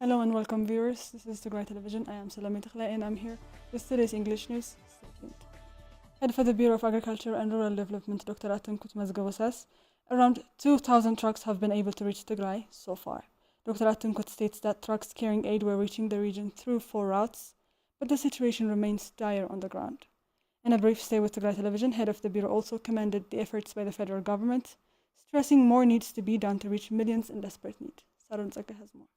Hello and welcome viewers, this is Tigray Television. I am Tigrai and I'm here with today's English news. Stay tuned. Head for the Bureau of Agriculture and Rural Development, Dr. Atenkut Mazgabo says around 2,000 trucks have been able to reach Tigray so far. Dr. Atenkut states that trucks carrying aid were reaching the region through 4 routes, but the situation remains dire on the ground. In a brief stay with Tigray Television, head of the Bureau also commended the efforts by the federal government, stressing more needs to be done to reach millions in desperate need. Sarun Zaka has more.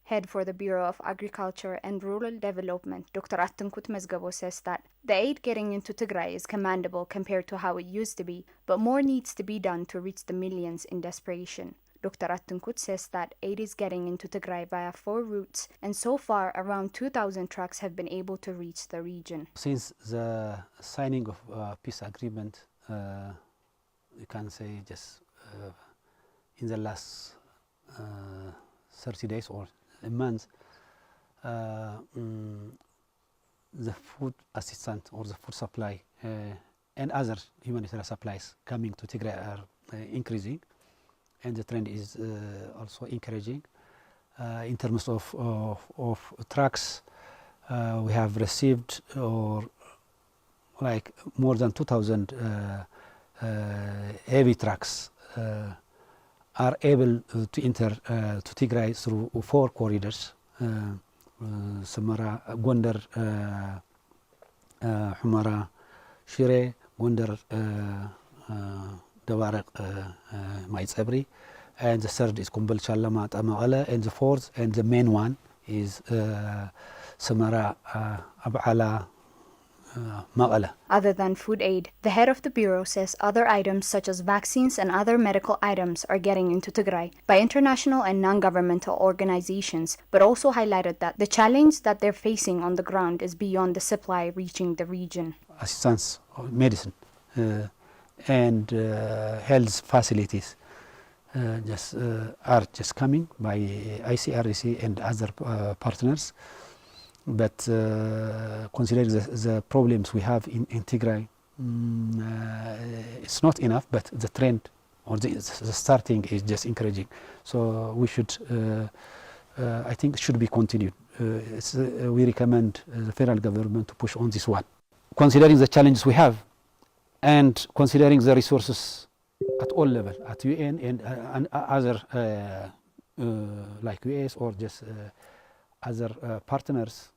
Head for the Bureau of Agriculture and Rural Development, Dr. Atenkut Mazgabo says that the aid getting into Tigray is commendable compared to how it used to be, but more needs to be done to reach the millions in desperation. Dr. Atenkut says that aid is getting into Tigray via 4 routes, and so far around 2,000 trucks have been able to reach the region. Since the signing of peace agreement, you can say just in the last 30 days or a month, the food assistance or the food supply and other humanitarian supplies coming to Tigray are increasing, and the trend is also encouraging. In terms of trucks, we have received like more than 2,000 heavy trucks are able to enter to Tigray through 4 corridors: Samara, Gondar, Humara, Shire, Gondar, Dawarak, Maizabri, and the third is Kumbalcha, Lamat, Amagala, and the fourth and the main one is Samara, Abala, Magala. Other than food aid, the head of the Bureau says other items such as vaccines and other medical items are getting into Tigray by international and non-governmental organizations, but also highlighted that the challenge that they're facing on the ground is beyond the supply reaching the region. Assistance, medicine, and health facilities are just coming by ICRC and other partners. But considering the problems we have in Tigray, it's not enough, but the trend or the starting is just encouraging. So we should, I think, it should be continued. We recommend the federal government to push on this one. Considering the challenges we have and considering the resources at all levels, at UN and other like US or just other partners,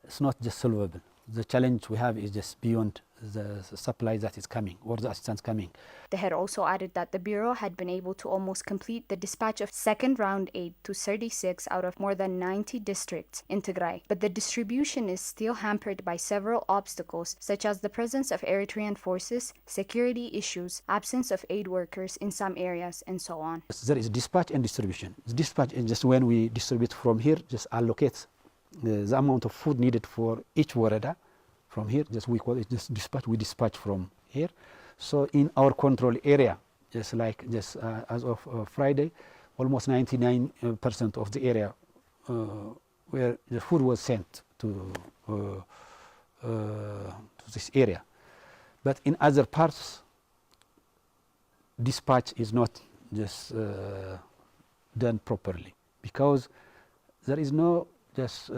it's not just solvable. The challenge we have is just beyond the supply that is coming or the assistance coming. The head also added that the Bureau had been able to almost complete the dispatch of second round aid to 36 out of more than 90 districts in Tigray, but the distribution is still hampered by several obstacles such as the presence of Eritrean forces, security issues, absence of aid workers in some areas, and so on. There is dispatch and distribution. The dispatch is just when we distribute from here, just allocate the amount of food needed for each warada. From here, just we call it just dispatch. We dispatch from here. So in our control area, just like just as of Friday, almost 99% of the area where the food was sent to this area. But in other parts, dispatch is not just done properly because there is no just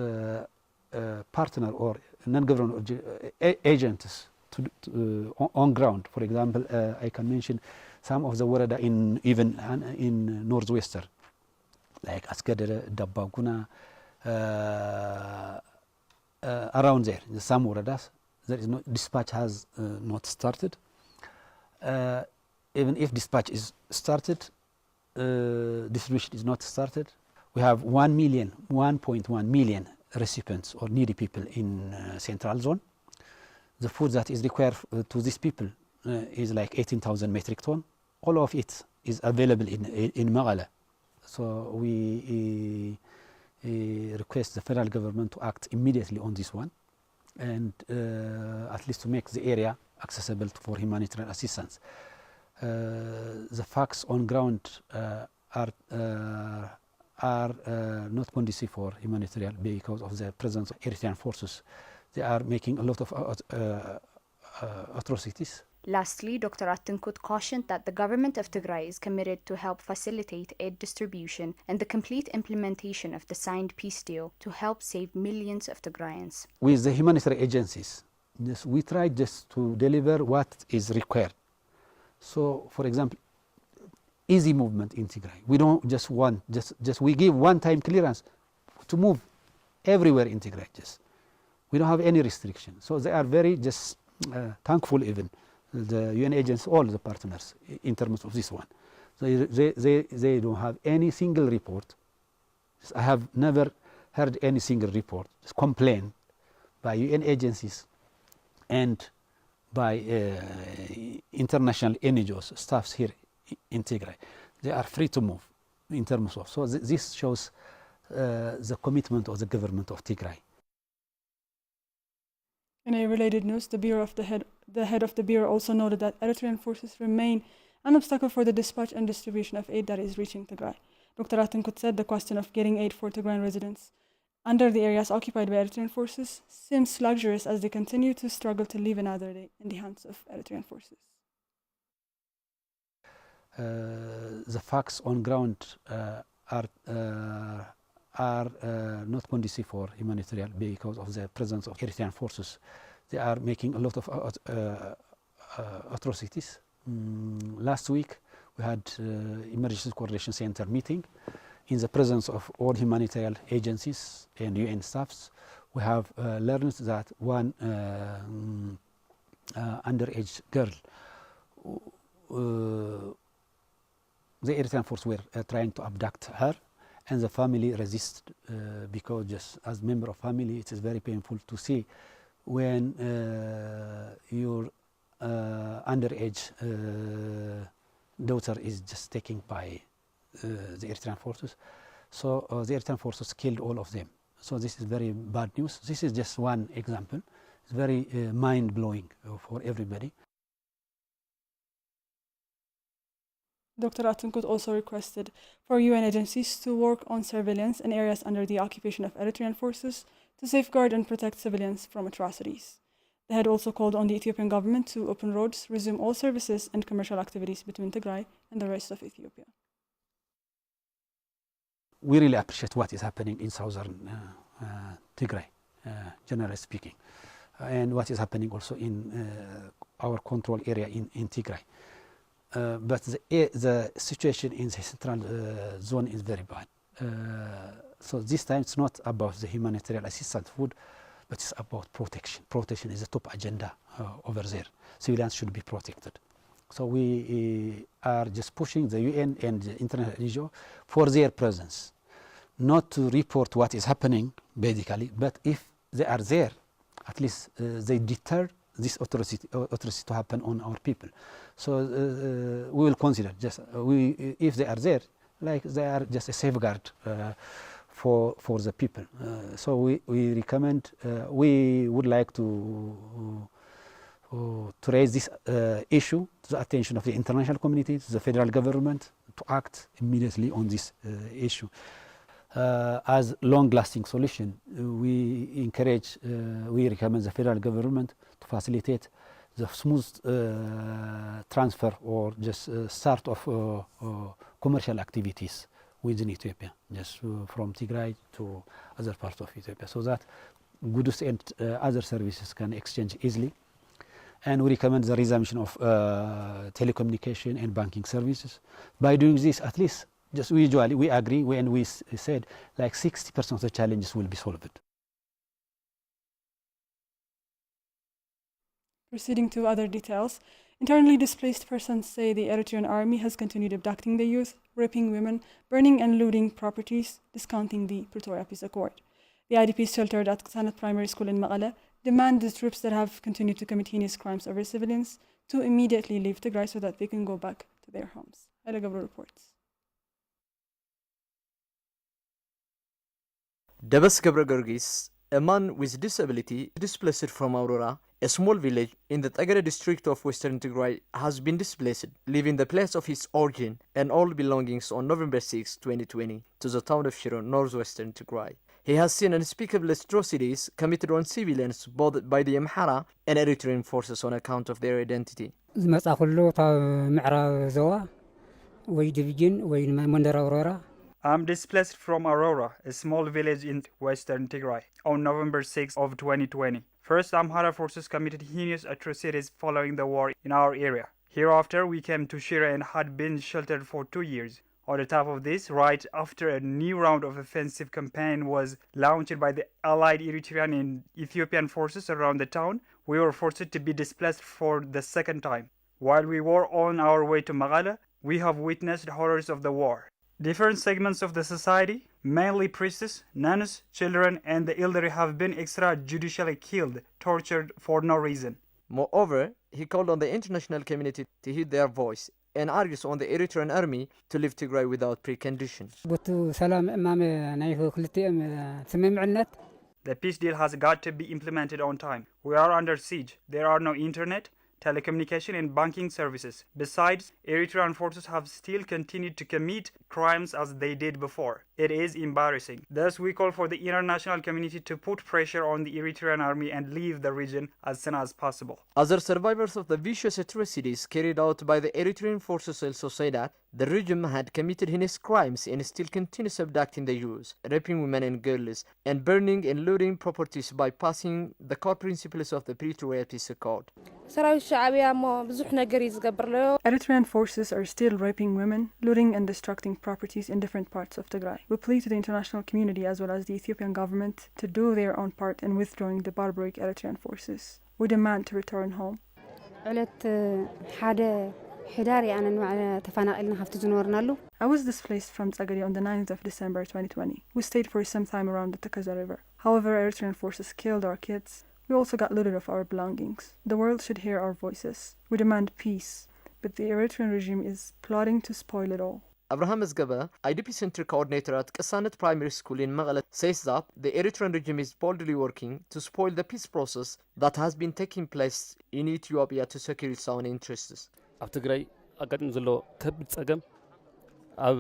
partner or non-government agents on ground. For example, I can mention some of the warada even in northwestern, like Askadere, Dabbaguna, around there. In some waradas, there is no dispatch has not started. Even if dispatch is started, distribution is not started. We have 1.1 million recipients or needy people in central zone. The food that is required to these people is like 18,000 metric ton. All of it is available in Magala. So we request the federal government to act immediately on this one and at least to make the area accessible for humanitarian assistance. The facts on ground are not conducive for humanitarian because of the presence of Eritrean forces. They are making a lot of atrocities. Lastly, Dr. Attenkut cautioned that the government of Tigray is committed to help facilitate aid distribution and the complete implementation of the signed peace deal to help save millions of Tigrayans. With the humanitarian agencies, we try just to deliver what is required. So, for example, easy movement in Tigray. We don't just want, we give one-time clearance to move everywhere in Tigray. We don't have any restriction. So they are very thankful even, the UN agents, all the partners in terms of this one. So they don't have any single report. I have never heard any single report, complaint by UN agencies and by international NGOs, staffs here in Tigray. They are free to move in terms of, so this shows the commitment of the government of Tigray. In a related news, the head of the bureau also noted that Eritrean forces remain an obstacle for the dispatch and distribution of aid that is reaching Tigray. Dr. Attenkut said the question of getting aid for Tigrayan residents under the areas occupied by Eritrean forces seems luxurious as they continue to struggle to live another day in the hands of Eritrean forces. The facts on ground are not conducive for humanitarian because of the presence of Eritrean forces. They are making a lot of atrocities. Last week we had Emergency Coordination Center meeting in the presence of all humanitarian agencies and UN staffs. We have learned that one underage girl, the Eritrean force were trying to abduct her, and the family resisted because just as member of family, it is very painful to see when your underage daughter is just taken by the Eritrean forces. So the Eritrean forces killed all of them. So this is very bad news. This is just one example. It's very mind-blowing for everybody. Dr. Attenkut also requested for UN agencies to work on surveillance in areas under the occupation of Eritrean forces to safeguard and protect civilians from atrocities. The head also called on the Ethiopian government to open roads, resume all services and commercial activities between Tigray and the rest of Ethiopia. We really appreciate what is happening in southern Tigray, generally speaking, and what is happening also in our control area in Tigray. But the situation in the central zone is very bad. So this time it's not about the humanitarian assistance food, but it's about protection. Protection is the top agenda over there. Civilians should be protected. So we are just pushing the UN and the international NGO for their presence, not to report what is happening, basically, but if they are there, at least they deter this atrocity to happen on our people. So we will consider if they are there, like they are just a safeguard for the people. So we recommend, we would like to raise this issue to the attention of the international community, to the federal government, to act immediately on this issue. As long-lasting solution, we recommend the federal government to facilitate the smooth transfer or just start of commercial activities within Ethiopia, just from Tigray to other parts of Ethiopia, so that goods and other services can exchange easily. And we recommend the resumption of telecommunication and banking services. By doing this, at least, just usually we agree when we said like 60% of the challenges will be solved. Proceeding to other details, internally displaced persons say the Eritrean army has continued abducting the youth, raping women, burning and looting properties, discounting the Pretoria Peace Accord. The IDPs sheltered at Sanat Primary School in Mekelle demand the troops that have continued to commit heinous crimes over civilians to immediately leave Tigray so that they can go back to their homes. Haile Gabro reports. Dabas Gabragorgis, a man with disability displaced from Aurora, a small village in the Tigray district of Western Tigray, has been displaced, leaving the place of his origin and all belongings on November 6, 2020, to the town of Shiro, northwestern Tigray. He has seen unspeakable atrocities committed on civilians both by the Amhara and Eritrean forces on account of their identity. ዝመጻ ኩሉ ታብ ምዕራብ ዞባ ወይ ዲቪዥን ወይ መንደር አውሮራ I'm displaced from Aurora, a small village in western Tigray, on November 6 of 2020. First, Amhara forces committed heinous atrocities following the war in our area. Hereafter, we came to Shira and had been sheltered for 2 years. On the top of this, right after a new round of offensive campaign was launched by the allied Eritrean and Ethiopian forces around the town, we were forced to be displaced for the second time. While we were on our way to Magala, we have witnessed horrors of the war. Different segments of the society, mainly priests, nuns, children, and the elderly, have been extrajudicially killed, tortured for no reason. Moreover, he called on the international community to heed their voice and argues on the Eritrean army to leave Tigray without preconditions. The peace deal has got to be implemented on time. We are under siege. There are no internet, telecommunication and banking services. Besides, Eritrean forces have still continued to commit crimes as they did before. It is embarrassing. Thus, we call for the international community to put pressure on the Eritrean army and leave the region as soon as possible. Other survivors of the vicious atrocities carried out by the Eritrean forces also say that the regime had committed heinous crimes and still continues abducting the youth, raping women and girls, and burning and looting properties bypassing the core principles of the Pretoria Peace Accord. Eritrean forces are still raping women, looting and destructing properties in different parts of Tigray. We plead to the international community as well as the Ethiopian government to do their own part in withdrawing the barbaric Eritrean forces. We demand to return home. I was displaced from Tigray on the 9th of December 2020. We stayed for some time around the Tigray River. However, Eritrean forces killed our kids. We also got looted of our belongings. The world should hear our voices. We demand peace, but the Eritrean regime is plotting to spoil it all. Abraham Esgaba, IDP Center Coordinator at Kasanet Primary School in Magala, says that the Eritrean regime is boldly working to spoil the peace process that has been taking place in Ethiopia to secure its own interests. ኣብ ትግራይ ኣጋጥም ዘሎ ከቢድ ፀገም ኣብ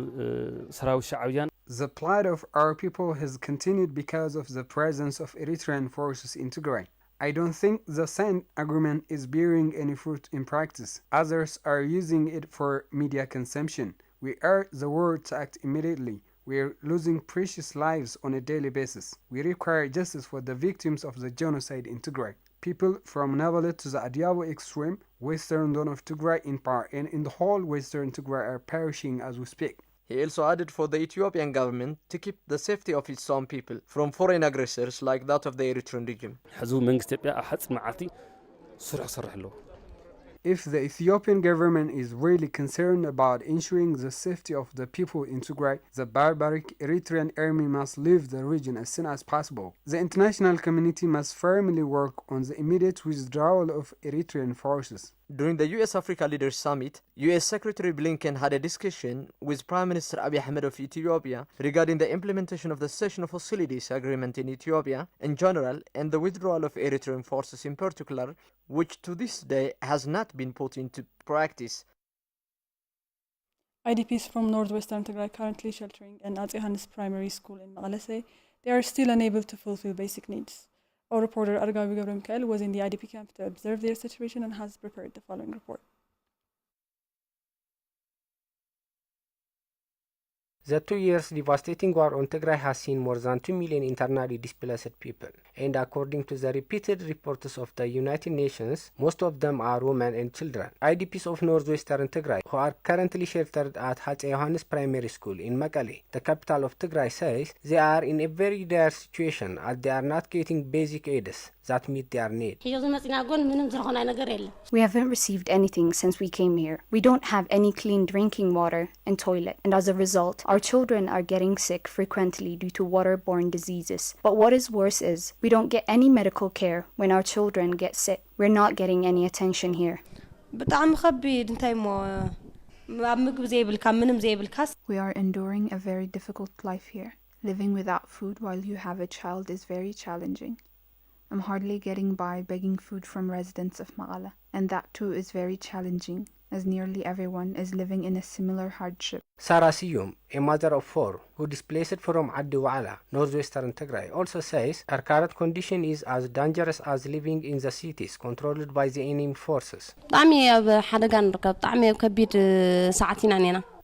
ሰራዊት ሻዕብያን The plight of our people has continued because of the presence of Eritrean forces in Tigray. I don't think the signed agreement is bearing any fruit in practice. Others are using it for media consumption. We urge the world to act immediately. We are losing precious lives on a daily basis. We require justice for the victims of the genocide in Tigray. People from Nabale to the Adiabo extreme, western zone of Tigray in part and in the whole western Tigray are perishing as we speak. He also added for the Ethiopian government to keep the safety of its own people from foreign aggressors like that of the Eritrean regime. ሕዝቡ መንግስቲ ኢትዮጵያ ኣብ ሓፂር መዓልቲ ስራሕ ይሰርሕ ኣሎ If the Ethiopian government is really concerned about ensuring the safety of the people in Tigray, the barbaric Eritrean army must leave the region as soon as possible. The international community must firmly work on the immediate withdrawal of Eritrean forces. During the US-Africa Leaders Summit, US Secretary Blinken had a discussion with Prime Minister Abiy Ahmed of Ethiopia regarding the implementation of the Cessation of Hostilities Agreement in Ethiopia in general and the withdrawal of Eritrean forces in particular, which to this day has not been put into practice. IDPs from northwestern Tigray currently sheltering in Atzihanis Primary School in Magala say they are still unable to fulfill basic needs. Our reporter Argawi Gabriel was in the IDP camp to observe their situation and has prepared the following report. The 2 years devastating war on Tigray has seen more than 2 million internally displaced people, and according to the repeated reports of the United Nations, most of them are women and children. IDPs of northwestern Tigray, who are currently sheltered at Hatze Yohannes Primary School in Mekelle, the capital of Tigray, says they are in a very dire situation as they are not getting basic aids that meet their needs. We haven't received anything since we came here. We don't have any clean drinking water and toilet, and as a result, our children are getting sick frequently due to waterborne diseases. But what is worse is, we don't get any medical care when our children get sick. We're not getting any attention here. We are enduring a very difficult life here. Living without food while you have a child is very challenging. I'm hardly getting by begging food from residents of Magala, and that too is very challenging, as nearly everyone is living in a similar hardship. Sarah Siyum, a mother of 4 who displaced from Addi Wa'ala, northwestern Tigray, also says her current condition is as dangerous as living in the cities controlled by the enemy forces.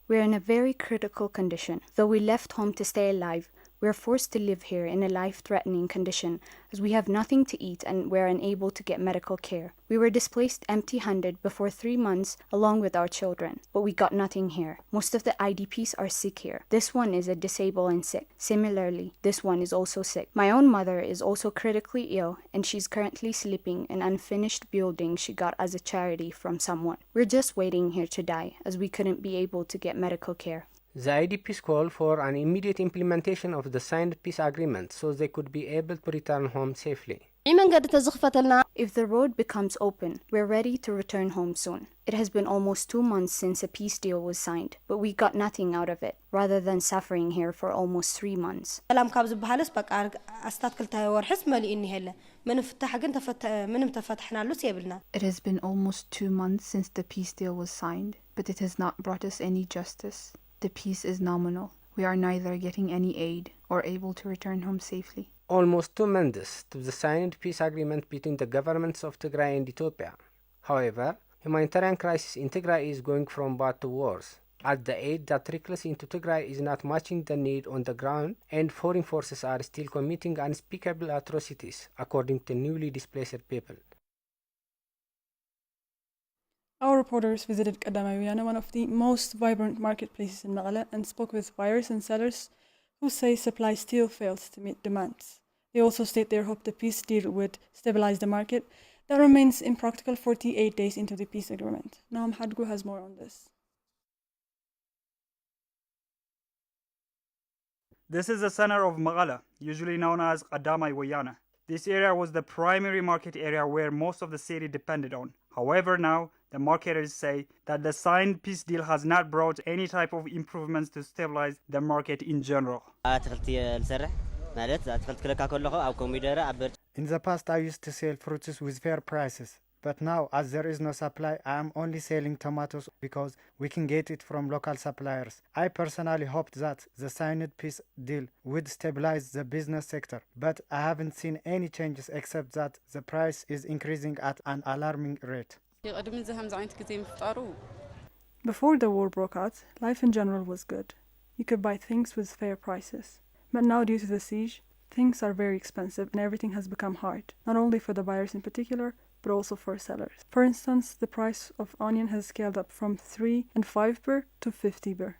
We're in a very critical condition. Though we left home to stay alive, we're forced to live here in a life-threatening condition as we have nothing to eat and we're unable to get medical care. We were displaced empty-handed before 3 months along with our children, but we got nothing here. Most of the IDPs are sick here. This one is a disabled and sick. Similarly, this one is also sick. My own mother is also critically ill and she's currently sleeping in an unfinished building she got as a charity from someone. We're just waiting here to die as we couldn't be able to get medical care. The IDPs call for an immediate implementation of the signed peace agreement so they could be able to return home safely. If the road becomes open, we're ready to return home soon. It has been almost 2 months since a peace deal was signed, but we got nothing out of it, rather than suffering here for almost 3 months. It has been almost 2 months since the peace deal was signed, but it has not brought us any justice. The peace is nominal. We are neither getting any aid or able to return home safely. Almost 2 months to the signed peace agreement between the governments of Tigray and Ethiopia. However, humanitarian crisis in Tigray is going from bad to worse, as the aid that trickles into Tigray is not matching the need on the ground and foreign forces are still committing unspeakable atrocities, according to newly displaced people. Our reporters visited Kadamawiana, one of the most vibrant marketplaces in Maqala, and spoke with buyers and sellers who say supply still fails to meet demands. They also state their hope the peace deal would stabilize the market. That remains impractical 48 days into the peace agreement. Naam Hadgu has more on this. This is the center of Maqala, usually known as Kadamawiana. This area was the primary market area where most of the city depended on. However, now the marketers say that the signed peace deal has not brought any type of improvements to stabilize the market in general. In the past, I used to sell fruits with fair prices, but now, as there is no supply, I am only selling tomatoes because we can get it from local suppliers. I personally hoped that the signed peace deal would stabilize the business sector, but I haven't seen any changes except that the price is increasing at an alarming rate. Before the war broke out, life in general was good. You could buy things with fair prices. But now, due to the siege, things are very expensive and everything has become hard, not only for the buyers in particular, but also for sellers. For instance, the price of onion has scaled up from 3 and 5 birr to 50 birr.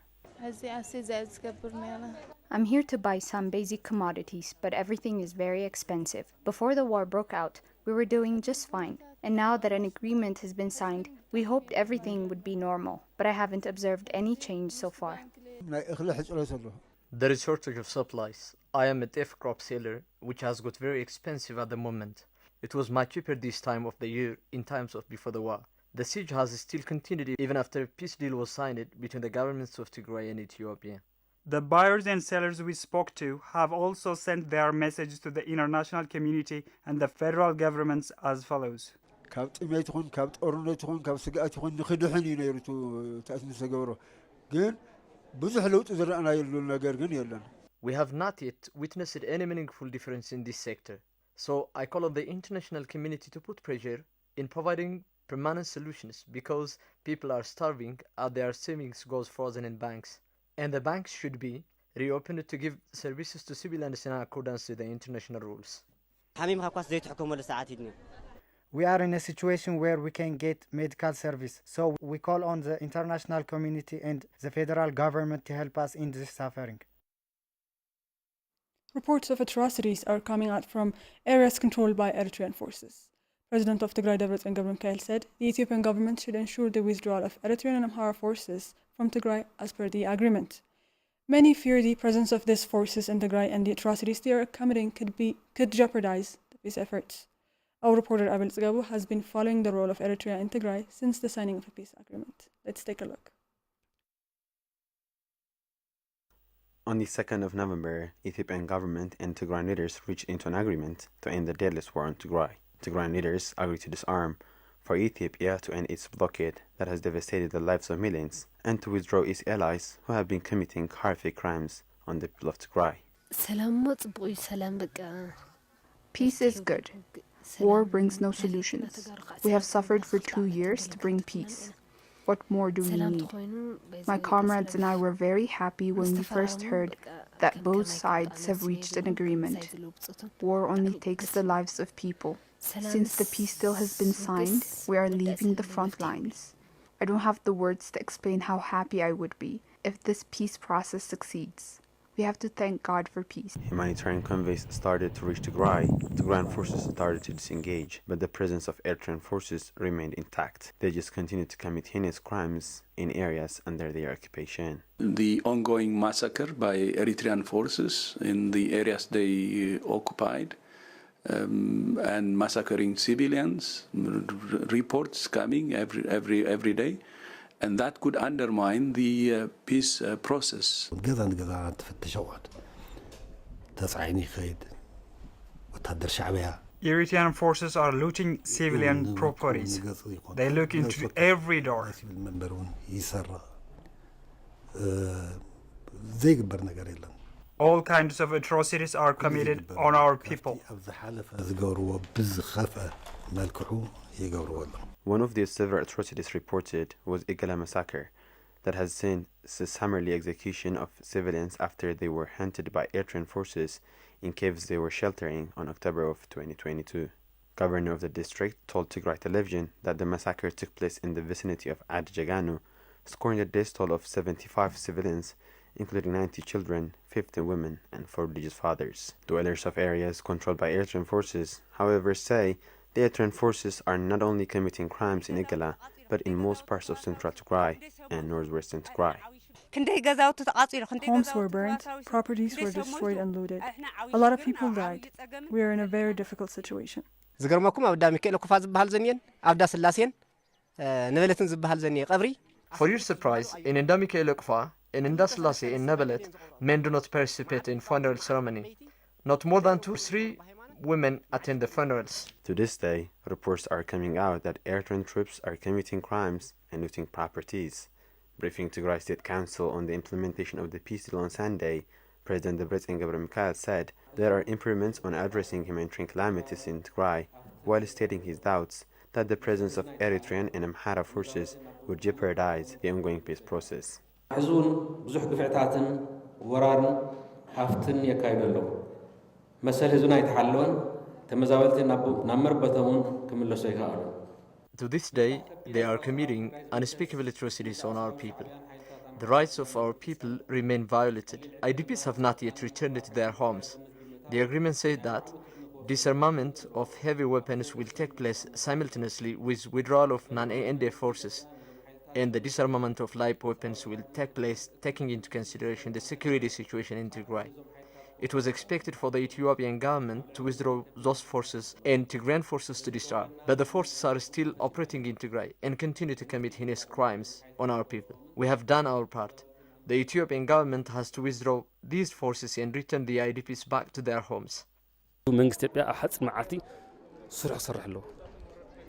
I'm here to buy some basic commodities, but everything is very expensive. Before the war broke out, we were doing just fine. And now that an agreement has been signed, we hoped everything would be normal, but I haven't observed any change so far. There is shortage of supplies. I am a teff crop seller, which has got very expensive at the moment. It was much cheaper this time of the year in times of before the war. The siege has still continued even after a peace deal was signed between the governments of Tigray and Ethiopia. The buyers and sellers we spoke to have also sent their message to the international community and the federal governments as follows. We have not yet witnessed any meaningful difference in this sector, so I call on the international community to put pressure in providing permanent solutions because people are starving and their savings goes frozen in banks, and the banks should be reopened to give services to civilians in accordance with the international rules. We are in a situation where we can get medical service, so we call on the international community and the federal government to help us in this suffering. Reports of atrocities are coming out from areas controlled by Eritrean forces. President of Tigray Debretsion ገብረሚካኤል said the Ethiopian government should ensure the withdrawal of Eritrean and Amhara forces from Tigray as per the agreement. Many fear the presence of these forces in Tigray and the atrocities they are committing could jeopardize the peace efforts. Our reporter Abel Tzgabu has been following the role of Eritrea in Tigray since the signing of a peace agreement. Let's take a look. On the 2nd of November, Ethiopian government and Tigray leaders reached into an agreement to end the deadless war on Tigray. Tigray leaders agreed to disarm for Ethiopia to end its blockade that has devastated the lives of millions, and to withdraw its allies who have been committing horrific crimes on the people of Tigray. Peace is good. War brings no solutions. We have suffered for 2 years to bring peace. What more do we need? My comrades and I were very happy when we first heard that both sides have reached an agreement. War only takes the lives of people. Since the peace deal has been signed, we are leaving the front lines. I don't have the words to explain how happy I would be if this peace process succeeds. We have to thank God for peace. Humanitarian convoys started to reach Tigray. Tigrayan forces started to disengage, but the presence of Eritrean forces remained intact. They just continued to commit heinous crimes in areas under their occupation. The ongoing massacre by Eritrean forces in the areas they occupied and massacring civilians, reports coming every day. And that could undermine the peace process. Eritrean forces are looting civilian properties. They look into every door. All kinds of atrocities are committed on our people. One of the several atrocities reported was Igala massacre that has seen the summarily execution of civilians after they were hunted by Eritrean forces in caves they were sheltering on October of 2022. Governor of the district told Tigray television that the massacre took place in the vicinity of Ad Jaganu, scoring a death toll of 75 civilians, including 90 children, 50 women, and 4 religious fathers. Dwellers of areas controlled by Eritrean forces, however, say the Eritrean forces are not only committing crimes in Igala, but in most parts of central Tigray and northwestern Tigray. Homes were burnt, properties were destroyed and looted. A lot of people died. We are in a very difficult situation. For your surprise, in Ndamike Elokfa, in Ndaslase in Nabelet, men do not participate in funeral ceremony. Not more than 2 or 3 women attend the funerals. To this day, reports are coming out that Eritrean troops are committing crimes and looting properties. Briefing Tigray State Council on the implementation of the peace deal on Sunday, President Debretsion Gebremichael said there are improvements on addressing humanitarian calamities in Tigray, while stating his doubts that the presence of Eritrean and Amhara forces would jeopardize the ongoing peace process. To this day, they are committing unspeakable atrocities on our people. The rights of our people remain violated. IDPs have not yet returned to their homes. The agreement said that disarmament of heavy weapons will take place simultaneously with withdrawal of non-ANDF forces, and the disarmament of light weapons will take place taking into consideration the security situation in Tigray. It was expected for the Ethiopian government to withdraw those forces and Tigrayan forces to disarm, but the forces are still operating in Tigray and continue to commit heinous crimes on our people. We have done our part. The Ethiopian government has to withdraw these forces and return the IDPs back to their homes.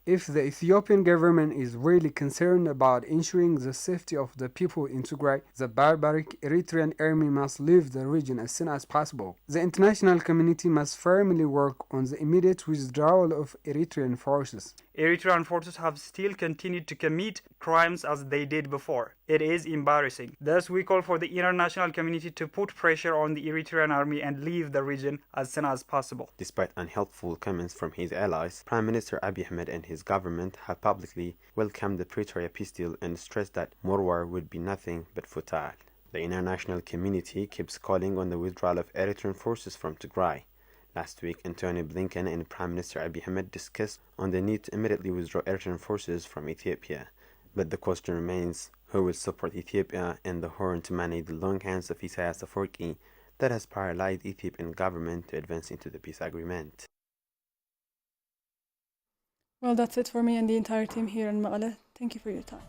If the Ethiopian government is really concerned about ensuring the safety of the people in Tigray, the barbaric Eritrean army must leave the region as soon as possible. The international community must firmly work on the immediate withdrawal of Eritrean forces. Eritrean forces have still continued to commit crimes as they did before. It is embarrassing. Thus, we call for the international community to put pressure on the Eritrean army and leave the region as soon as possible. Despite unhelpful comments from his allies, Prime Minister Abiy Ahmed and his government have publicly welcomed the Pretoria peace deal and stressed that more war would be nothing but futile. The international community keeps calling on the withdrawal of Eritrean forces from Tigray. Last week, Antony Blinken and Prime Minister Abiy Ahmed discussed on the need to immediately withdraw Eritrean forces from Ethiopia. But the question remains, who will support Ethiopia and the horn to manage the long hands of Isaias Afwerki that has paralyzed the Ethiopian government to advance into the peace agreement? Well, that's it for me and the entire team here in Maqala. Thank you for your time.